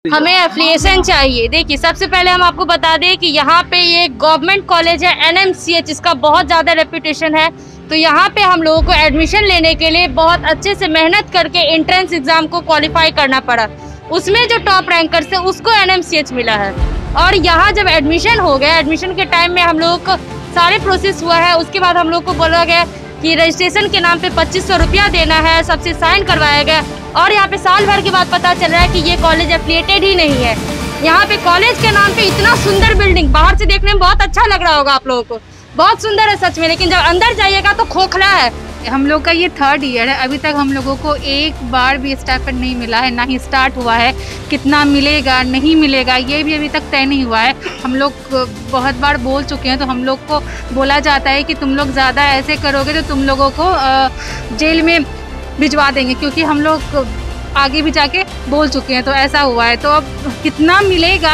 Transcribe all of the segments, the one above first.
हमें एफिलिएशन चाहिए। देखिए, सबसे पहले हम आपको बता दें कि यहाँ पे ये गवर्नमेंट कॉलेज है NMCH, इसका बहुत ज़्यादा रेपुटेशन है। तो यहाँ पे हम लोगों को एडमिशन लेने के लिए बहुत अच्छे से मेहनत करके एंट्रेंस एग्ज़ाम को क्वालिफाई करना पड़ा। उसमें जो टॉप रैंकर से उसको NMCH मिला है। और यहाँ जब एडमिशन हो गया, एडमिशन के टाइम में हम लोगों को सारे प्रोसेस हुआ है। उसके बाद हम लोग को बोला गया कि रजिस्ट्रेशन के नाम पे 2500 रुपया देना है, सबसे साइन करवाया गया। और यहाँ पे साल भर के बाद पता चल रहा है कि ये कॉलेज एफिलिएटेड ही नहीं है। यहाँ पे कॉलेज के नाम पे इतना सुंदर बिल्डिंग, बाहर से देखने में बहुत अच्छा लग रहा होगा आप लोगों को, बहुत सुंदर है सच में, लेकिन जब अंदर जाइएगा तो खोखला है। हम लोग का ये 3rd ईयर है, अभी तक हम लोगों को एक बार भी स्टाइपेंड नहीं मिला है, ना ही स्टार्ट हुआ है। कितना मिलेगा नहीं मिलेगा ये भी अभी तक तय नहीं हुआ है। हम लोग बहुत बार बोल चुके हैं, तो हम लोग को बोला जाता है कि तुम लोग ज़्यादा ऐसे करोगे तो तुम लोगों को जेल में भिजवा देंगे, क्योंकि हम लोग आगे भी जाके बोल चुके हैं। तो ऐसा हुआ है, तो अब कितना मिलेगा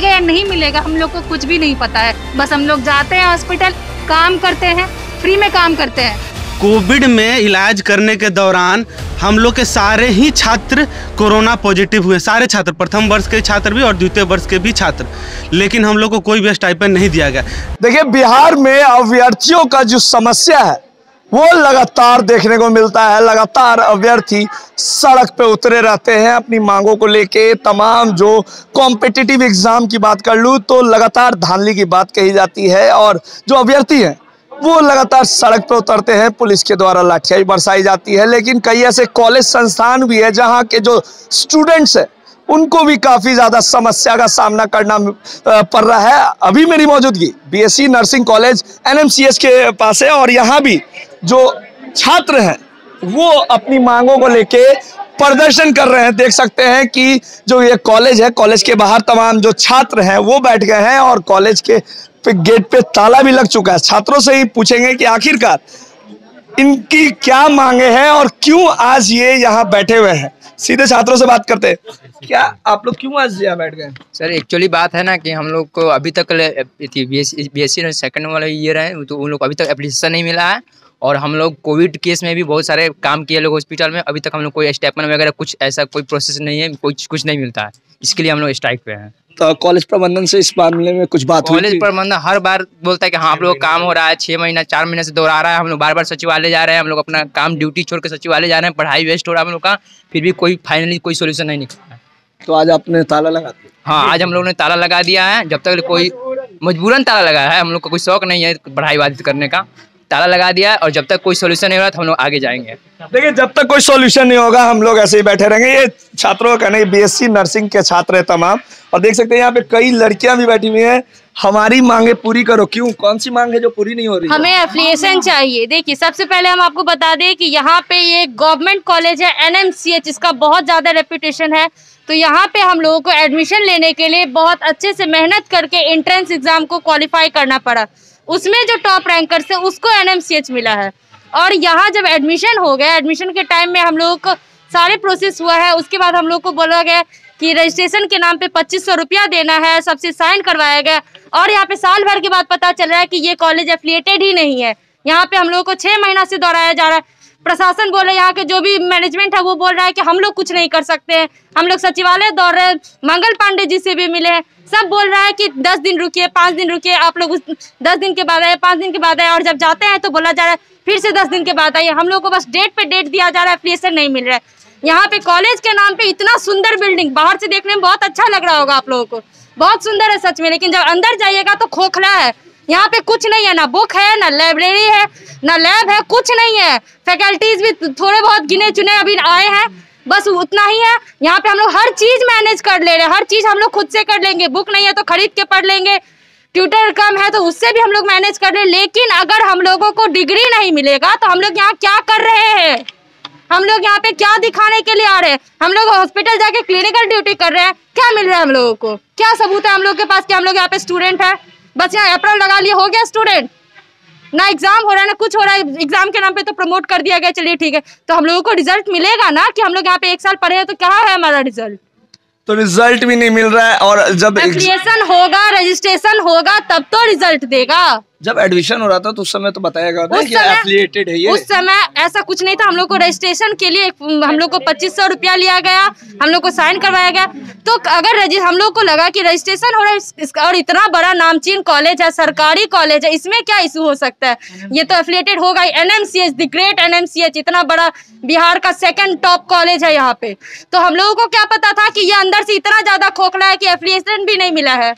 या नहीं मिलेगा हम लोग को कुछ भी नहीं पता है। बस हम लोग जाते हैं हॉस्पिटल, काम करते हैं, फ्री में काम करते हैं। कोविड में इलाज करने के दौरान हम लोग के सारे ही छात्र कोरोना पॉजिटिव हुए, सारे छात्र, प्रथम वर्ष के छात्र भी और द्वितीय वर्ष के भी छात्र, लेकिन हम लोग को कोई भी स्टाइपेंड नहीं दिया गया। देखिए, बिहार में अभ्यर्थियों का जो समस्या है वो लगातार देखने को मिलता है। लगातार अभ्यर्थी सड़क पे उतरे रहते हैं अपनी मांगों को लेके। तमाम जो कॉम्पिटिटिव एग्जाम की बात कर लूँ तो लगातार धांधली की बात कही जाती है, और जो अभ्यर्थी हैं वो लगातार सड़क पे उतरते हैं, पुलिस के द्वारा लाठियाँ बरसाई जाती है। लेकिन कई ऐसे कॉलेज संस्थान भी है जहाँ के जो स्टूडेंट्स हैं उनको भी काफ़ी ज़्यादा समस्या का सामना करना पड़ रहा है। अभी मेरी मौजूदगी BSc नर्सिंग कॉलेज NMCH के पास है, और यहाँ भी जो छात्र हैं वो अपनी मांगों को लेके प्रदर्शन कर रहे हैं। देख सकते हैं कि जो ये कॉलेज है, कॉलेज के बाहर तमाम जो छात्र हैं वो बैठ गए हैं, और कॉलेज के गेट पे ताला भी लग चुका है। छात्रों से ही पूछेंगे कि आखिरकार इनकी क्या मांगे हैं और क्यों आज ये यहाँ बैठे हुए हैं। सीधे छात्रों से बात करते हैं। क्या आप लोग क्यों आज यहाँ बैठ गए? सर, एक्चुअली बात है ना कि हम लोग को अभी तक BSc सेकंड वाला ईयर है, तो उन लोग को अभी तक एप्लीकेशन नहीं मिला है। और हम लोग कोविड केस में भी बहुत सारे काम किए लोग हॉस्पिटल में, अभी तक हम लोग कोई स्टाइपेंड वगैरह कुछ ऐसा कोई प्रोसेस नहीं है, कुछ नहीं मिलता है। इसके लिए हम लोग स्ट्राइक पे हैं। तो कॉलेज प्रबंधन से इस मामले में कुछ बात हुई? कॉलेज प्रबंधन हर बार बोलता है कि हाँ आप लोग काम हो रहा है, 6 महीना 4 महीने से दोहरा रहा है। हम लोग बार बार सचिवालय जा रहे हैं, हम लोग अपना काम ड्यूटी छोड़ के सचिवालय जा रहे हैं, पढ़ाई वेस्ट हो रहा है हम लोग का, फिर भी कोई फाइनली कोई सोल्यूशन नहीं निकला है। तो आज आपने ताला लगा दिया? हाँ, आज हम लोगों ने ताला लगा दिया है। जब तक कोई मजबूरन ताला लगा है, हम लोग का कोई शौक नहीं है पढ़ाई बाधित करने का, ताला लगा दिया है। और जब तक कोई सोल्यूशन नहीं हो रहा तो हम लोग आगे जाएंगे। देखिए, जब तक कोई सॉल्यूशन नहीं होगा हम लोग ऐसे ही बैठे रहेंगे। ये छात्रों का कहना है, BSc नर्सिंग के छात्र हैं तमाम, और देख सकते हैं यहाँ पे कई लड़कियां भी बैठी हुई हैं। हमारी मांगे पूरी करो। क्यों, कौन सी मांग है जो पूरी नहीं हो रही? हमें एफिलिएशन चाहिए। देखिए, सबसे पहले हम आपको बता दें कि यहाँ पे ये गवर्नमेंट कॉलेज है NMCH, इसका बहुत ज़्यादा रेपुटेशन है। तो यहाँ पे हम लोगों को एडमिशन लेने के लिए बहुत अच्छे से मेहनत करके एंट्रेंस एग्ज़ाम को क्वालिफाई करना पड़ा। उसमें जो टॉप रैंकर से उसको NMCH मिला है। और यहाँ जब एडमिशन हो गया, एडमिशन के टाइम में हम लोगों को सारे प्रोसेस हुआ है। उसके बाद हम लोग को बोला गया कि रजिस्ट्रेशन के नाम पे 2500 रुपया देना है, सबसे साइन करवाया गया। और यहाँ पे साल भर के बाद पता चल रहा है कि ये कॉलेज एफिलिएटेड ही नहीं है। यहाँ पे हम लोगों को 6 महीना से दोहराया जा रहा है। प्रशासन बोल रहा है, यहाँ के जो भी मैनेजमेंट है वो बोल रहा है कि हम लोग कुछ नहीं कर सकते हैं। हम लोग सचिवालय दौड़ रहे हैं, मंगल पांडे जी से भी मिले हैं, सब बोल रहा है कि 10 दिन रुकिए, 5 दिन रुकिए, आप लोग 10 दिन के बाद आए, 5 दिन के बाद आए। और जब जाते हैं तो बोला जा रहा है फिर से 10 दिन के बाद आइए। हम लोग को बस डेट पे डेट दिया जा रहा है, एप्लीकेशन नहीं मिल रहा है। यहाँ पे कॉलेज के नाम पे इतना सुंदर बिल्डिंग, बाहर से देखने में बहुत अच्छा लग रहा होगा आप लोगों को, बहुत सुंदर है सच में, लेकिन जब अंदर जाइएगा तो खोखला है। यहाँ पे कुछ नहीं है, ना बुक है, ना लाइब्रेरी है, ना लैब है, कुछ नहीं है। फैकल्टीज भी थोड़े बहुत गिने चुने अभी आए हैं, बस उतना ही है। यहाँ पे हम लोग हर चीज मैनेज कर ले रहे हैं, हर चीज हम लोग खुद से कर लेंगे। बुक नहीं है तो खरीद के पढ़ लेंगे, ट्यूटर कम है तो उससे भी हम लोग मैनेज कर ले। लेकिन अगर हम लोगों को डिग्री नहीं मिलेगा तो हम लोग यहाँ क्या कर रहे हैं? हम लोग यहाँ पे क्या दिखाने के लिए आ रहे हैं? हम लोग हॉस्पिटल जाके क्लिनिकल ड्यूटी कर रहे हैं, क्या मिल रहा है हम लोगों को? क्या सबूत है हम लोग के पास कि हम लोग यहाँ पे स्टूडेंट है? बस यहाँ अप्रैल लगा लिए, हो गया स्टूडेंट। ना एग्जाम हो रहा है ना कुछ हो रहा है, एग्जाम के नाम पे तो प्रमोट कर दिया गया, चलिए ठीक है। तो हम लोगों को रिजल्ट मिलेगा ना कि हम लोग यहाँ पे 1 साल पढ़े हैं, तो क्या है हमारा रिजल्ट? तो रिजल्ट भी नहीं मिल रहा है। और जब एप्लीकेशन होगा, रजिस्ट्रेशन होगा तब तो रिजल्ट देगा। जब एडमिशन हो रहा था तो उस समय तो बताया गया था उस कि समय- एफिलिएटेड है ये। उस समय ऐसा कुछ नहीं था। हम लोग को रजिस्ट्रेशन के लिए हम लोग को 2500 रुपया लिया गया, हम लोग को साइन करवाया गया। तो अगर हम लोग को लगा कि रजिस्ट्रेशन हो रहा है और इतना बड़ा नामचीन कॉलेज है, सरकारी कॉलेज है, इसमें क्या इशू हो सकता है, ये तो एफिलिएटेड होगा। NMCH द ग्रेट NMCH इतना बड़ा बिहार का सेकंड टॉप कॉलेज है यहाँ पे। तो हम लोगों को क्या पता था कि ये अंदर से इतना ज्यादा खोखला है कि एफिलिएशन भी नहीं मिला है।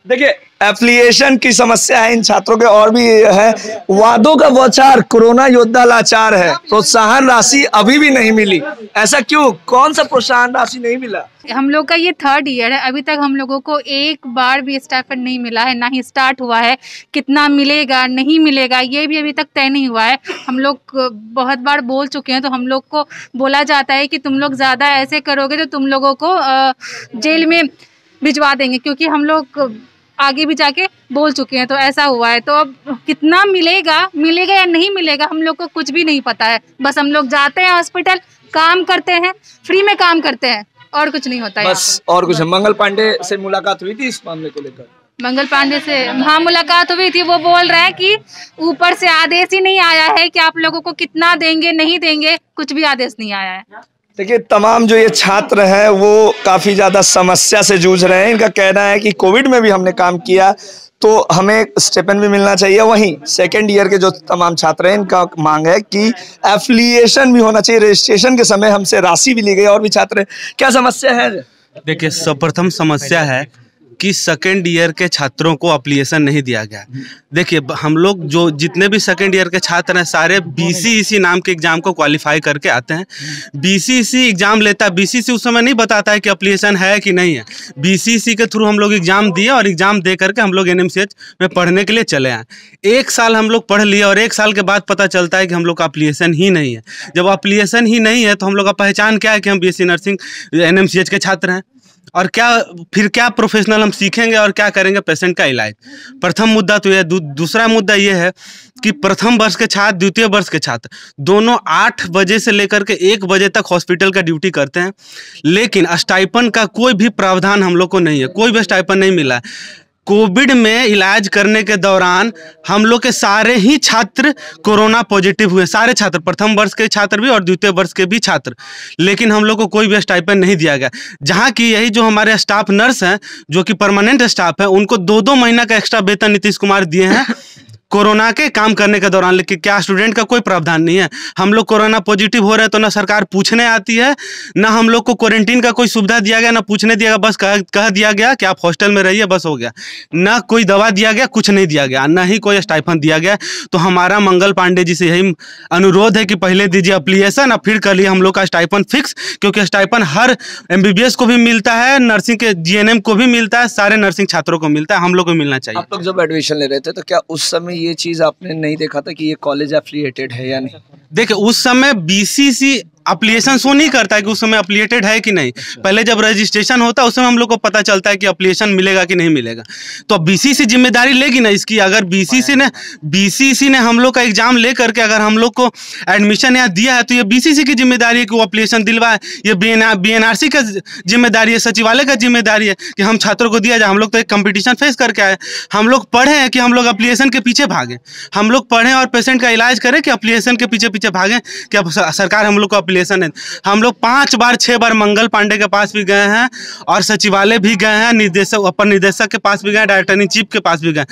देखिए, एफिलिएशन की समस्या है इन छात्रों के, और भी है वादों का वाचार, कोरोना योद्धा लाचार है, प्रोत्साहन राशि अभी भी नहीं मिली। ऐसा क्यों, कौन सा प्रोत्साहन राशि नहीं मिला? हम लोग का ये 3rd ईयर है, अभी तक हम लोगों को एक बार भी स्टाइपेंड नहीं मिला है, ना ही स्टार्ट हुआ है। कितना मिलेगा नहीं मिलेगा ये भी अभी तक तय नहीं हुआ है। हम लोग बहुत बार बोल चुके हैं, तो हम लोग को बोला जाता है कि तुम लोग ज़्यादा ऐसे करोगे तो तुम लोगों को जेल में भिजवा देंगे, क्योंकि हम लोग आगे भी जाके बोल चुके हैं। तो ऐसा हुआ है, तो अब कितना मिलेगा या नहीं मिलेगा हम लोग को कुछ भी नहीं पता है। बस हम लोग जाते हैं हॉस्पिटल, काम करते हैं, फ्री में काम करते हैं, और कुछ नहीं होता है बस। और कुछ? मंगल पांडे से मुलाकात हुई थी इस मामले को लेकर? मंगल पांडे से हाँ मुलाकात हुई थी। वो बोल रहे हैं कि ऊपर से आदेश ही नहीं आया है कि आप लोगों को कितना देंगे नहीं देंगे, कुछ भी आदेश नहीं आया है। देखिए, तमाम जो ये छात्र हैं वो काफ़ी ज़्यादा समस्या से जूझ रहे हैं। इनका कहना है कि कोविड में भी हमने काम किया तो हमें स्टिपेंड भी मिलना चाहिए। वहीं 2nd ईयर के जो तमाम छात्र हैं इनका मांग है कि एफिलिएशन भी होना चाहिए, रजिस्ट्रेशन के समय हमसे राशि भी ली गई। और भी छात्र हैं, क्या समस्या है? देखिए, सर्वप्रथम समस्या है कि 2nd ईयर के छात्रों को एप्लीकेशन नहीं दिया गया। देखिए, हम लोग जो जितने भी 2nd ईयर के छात्र हैं सारे BCEC नाम के एग्जाम को क्वालिफाई करके आते हैं। BCEC एग्जाम लेता है, BCEC उस समय नहीं बताता है कि एप्लीकेशन है कि नहीं है। BCEC के थ्रू हम लोग एग्जाम दिए और एग्जाम दे करके हम लोग NMCH में पढ़ने के लिए चले आए। 1 साल हम लोग पढ़ लिए और 1 साल के बाद पता चलता है कि हम लोग का एप्लीकेशन ही नहीं है। जब एप्लीकेशन ही नहीं है तो हम लोग का पहचान क्या है कि हम BSc नर्सिंग NMCH के छात्र हैं, और क्या प्रोफेशनल हम सीखेंगे और क्या करेंगे पेशेंट का इलाज। प्रथम मुद्दा तो यह। दूसरा मुद्दा यह है कि प्रथम वर्ष के छात्र, द्वितीय वर्ष के छात्र दोनों 8 बजे से लेकर के 1 बजे तक हॉस्पिटल का ड्यूटी करते हैं, लेकिन स्टाइपेंड का कोई भी प्रावधान हम लोग को नहीं है, कोई भी स्टाइपेंड नहीं मिला है। कोविड में इलाज करने के दौरान हम लोग के सारे ही छात्र कोरोना पॉजिटिव हुए, सारे छात्र, प्रथम वर्ष के छात्र भी और द्वितीय वर्ष के भी छात्र, लेकिन हम लोग को कोई भी स्टाइपेंड नहीं दिया गया। जहाँ की यही जो हमारे स्टाफ नर्स हैं जो कि परमानेंट स्टाफ है, उनको 2-2 महीना का एक्स्ट्रा वेतन नीतीश कुमार दिए हैं कोरोना के काम करने के दौरान, लेकिन क्या स्टूडेंट का कोई प्रावधान नहीं है। हम लोग कोरोना पॉजिटिव हो रहे हैं तो ना सरकार पूछने आती है, ना हम लोग को क्वारंटीन का कोई सुविधा दिया गया, ना पूछने दिया गया, बस कह दिया गया कि आप हॉस्टल में रहिए, बस हो गया। ना कोई दवा दिया गया, कुछ नहीं दिया गया, ना ही कोई स्टाइपेंड दिया गया। तो हमारा मंगल पांडे जी से यही अनुरोध है कि पहले दीजिए एप्लीकेशन और फिर कर लिए हम लोग का स्टाइपेंड फिक्स, क्योंकि स्टाइपेंड हर MBBS को भी मिलता है, नर्सिंग के GNM को भी मिलता है, सारे नर्सिंग छात्रों को मिलता है, हम लोग को मिलना चाहिए। आप लोग जब एडमिशन ले रहे थे तो क्या उस समय ये चीज आपने नहीं देखा था कि ये कॉलेज एफिलिएटेड है या नहीं? देखिए, उस समय BCC एप्लीकेशन शो नहीं करता है कि उस समय एप्लीकेटेड है कि नहीं। पहले जब रजिस्ट्रेशन होता है उस समय हम लोग को पता चलता है कि एप्लीकेशन मिलेगा कि नहीं मिलेगा। तो BCC जिम्मेदारी लेगी ना इसकी। अगर BCC ने हम लोग का एग्जाम ले करके अगर हम लोग को एडमिशन यहाँ दिया है तो ये BCC की जिम्मेदारी है कि वो एप्लीकेशन दिलवाए। ये BNRC का जिम्मेदारी है, सचिवालय का जिम्मेदारी है कि हम छात्रों को दिया जाए। हम लोग तो एक कंपटीशन फेस करके आए। हम लोग पढ़े हैं कि हम लोग एप्लीकेशन के पीछे भागें, हम लोग पढ़ें और पेशेंट का इलाज करें कि एप्लीकेशन के पीछे भागें कि अब सरकार हम लोग को है। हम लोग 5 बार 6 बार मंगल पांडे के पास भी गए हैं और सचिवालय भी गए हैं, निदेशक, अपर निदेशक के पास भी गए, डायरेक्टर इन चीफ के पास भी गए,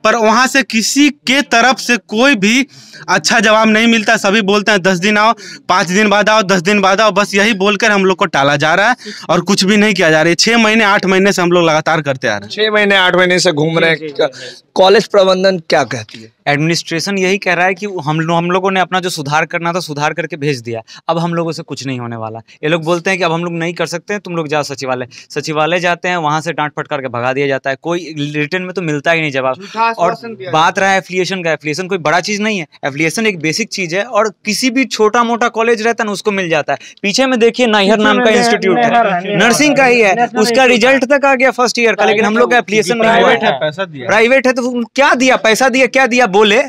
पर वहां से किसी के तरफ से कोई भी अच्छा जवाब नहीं मिलता। सभी बोलते हैं 10 दिन आओ, 5 दिन बाद आओ, 10 दिन बाद आओ, बस यही बोलकर हम लोग को टाला जा रहा है और कुछ भी नहीं किया जा रहा है। 6 महीने 8 महीने से हम लोग लगातार करते आ रहे हैं। 6 महीने 8 महीने से घूम रहे हैं। कॉलेज प्रबंधन क्या कहती है? एडमिनिस्ट्रेशन यही कह रहा है कि हम लोगों ने अपना जो सुधार करना था सुधार करके भेज दिया, अब हम लोगों से कुछ नहीं होने वाला। ये लोग बोलते हैं कि अब हम लोग नहीं कर सकते हैं, तुम लोग जाओ सचिवालय जाते हैं, वहां से डांट फटकार के भगा दिया जाता है, कोई रिटर्न में तो मिलता ही नहीं जवाब। और बात रहा है एफिलिएशन का, एफिलिएशन कोई बड़ा चीज नहीं है, एफिलिएशन एक बेसिक चीज है और किसी भी छोटा मोटा कॉलेज रहता है ना उसको मिल जाता है। पीछे में देखिए नाहियर नाम का इंस्टीट्यूट है, नर्सिंग का ही है, उसका रिजल्ट तक आ गया फर्स्ट ईयर का, लेकिन हम लोग का एफिलिएशन नहीं हुआ है। प्राइवेट है तो क्या दिया, पैसा दिया, क्या दिया, बोले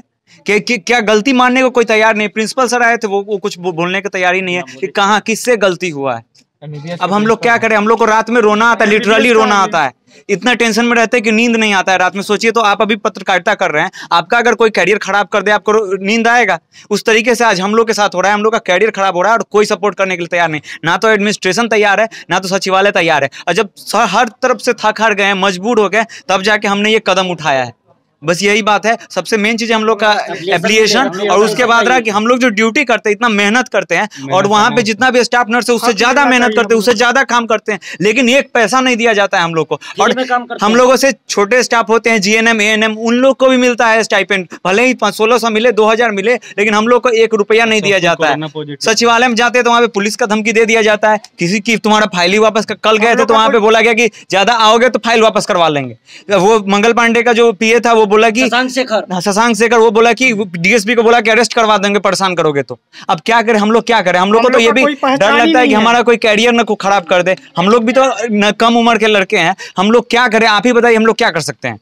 कि क्या गलती मानने को कोई तैयार नहीं। प्रिंसिपल सर आए थे, वो कुछ बोलने को तैयार ही नहीं है कि कहाँ किससे गलती हुआ है। अब हम लोग क्या करें, हम लोग को रात में रोना आता है, लिटरली रोना आता है, इतना टेंशन में रहते हैं कि नींद नहीं आता है रात में। सोचिए तो आप अभी पत्रकारिता कर रहे हैं, आपका अगर कोई कैरियर खराब कर दे आपको नींद आएगा? उस तरीके से आज हम लोग के साथ हो रहा है, हम लोग का कैरियर खराब हो रहा है और कोई सपोर्ट करने के लिए तैयार नहीं, ना तो एडमिनिस्ट्रेशन तैयार है, ना तो सचिवालय तैयार है। और जब हर तरफ से थक हार गए, मजबूर हो गए, तब जाके हमने ये कदम उठाया है। बस यही बात है। सबसे मेन चीज है हम लोग का एप्लीकेशन, और उसके बाद रहा कि हम लोग जो ड्यूटी करते हैं, इतना मेहनत करते हैं, और वहाँ पे जितना भी स्टाफ नर्स है उससे ज्यादा मेहनत करते हैं, उससे ज्यादा काम करते हैं, लेकिन एक पैसा नहीं दिया जाता है हम लोग को। और हम लोगों से छोटे स्टाफ होते हैं, जीएनएम, एएनएम, उन लोग को भी मिलता है स्टाइपेंड, भले ही 1600 मिले, 2000 मिले, लेकिन हम लोग को 1 रुपया नहीं दिया जाता है। सचिवालय में जाते हैं तो वहाँ पे पुलिस का धमकी दे दिया जाता है, किसी की तुम्हारा फाइल ही वापस, कल गए थे तो वहाँ पे बोला गया कि ज्यादा आओगे तो फाइल वापस करवा लेंगे। वो मंगल पांडे का जो पीए था वो बोला कि शशांक शेखर, वो बोला कि डीएसपी को बोला कि अरेस्ट करवा देंगे परेशान करोगे तो। अब क्या करें, हम लोग क्या करें? हम लोग को तो ये भी डर लगता है कि हमारा कोई कैरियर न को खराब कर दे। हम लोग भी तो कम उम्र के लड़के हैं, हम लोग क्या करें? आप ही बताइए, हम लोग क्या कर सकते हैं?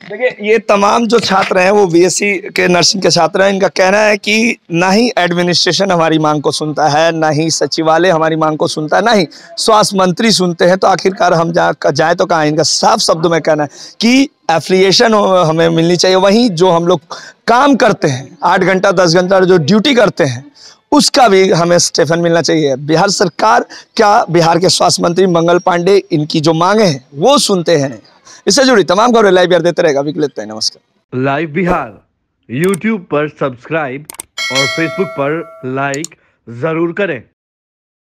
देखिए, ये तमाम जो छात्र हैं वो बीएससी के नर्सिंग के छात्र हैं। इनका कहना है कि ना ही एडमिनिस्ट्रेशन हमारी मांग को सुनता है, ना ही सचिवालय हमारी मांग को सुनता है, ना ही स्वास्थ्य मंत्री सुनते हैं, तो आखिरकार हम जाए तो कहाँ? इनका साफ शब्दों में कहना है कि एफिलिएशन हमें मिलनी चाहिए। वहीं जो हम लोग काम करते हैं, 8 घंटा 10 घंटा जो ड्यूटी करते हैं, उसका भी हमें स्टेफन मिलना चाहिए। बिहार सरकार क्या, बिहार के स्वास्थ्य मंत्री मंगल पांडे इनकी जो मांगे हैं वो सुनते हैं? इससे जुड़ी तमाम खबरें लाइव बिहार देते रहेगा। विकलित, नमस्कार। लाइव बिहार यूट्यूब पर सब्सक्राइब और फेसबुक पर लाइक जरूर करें।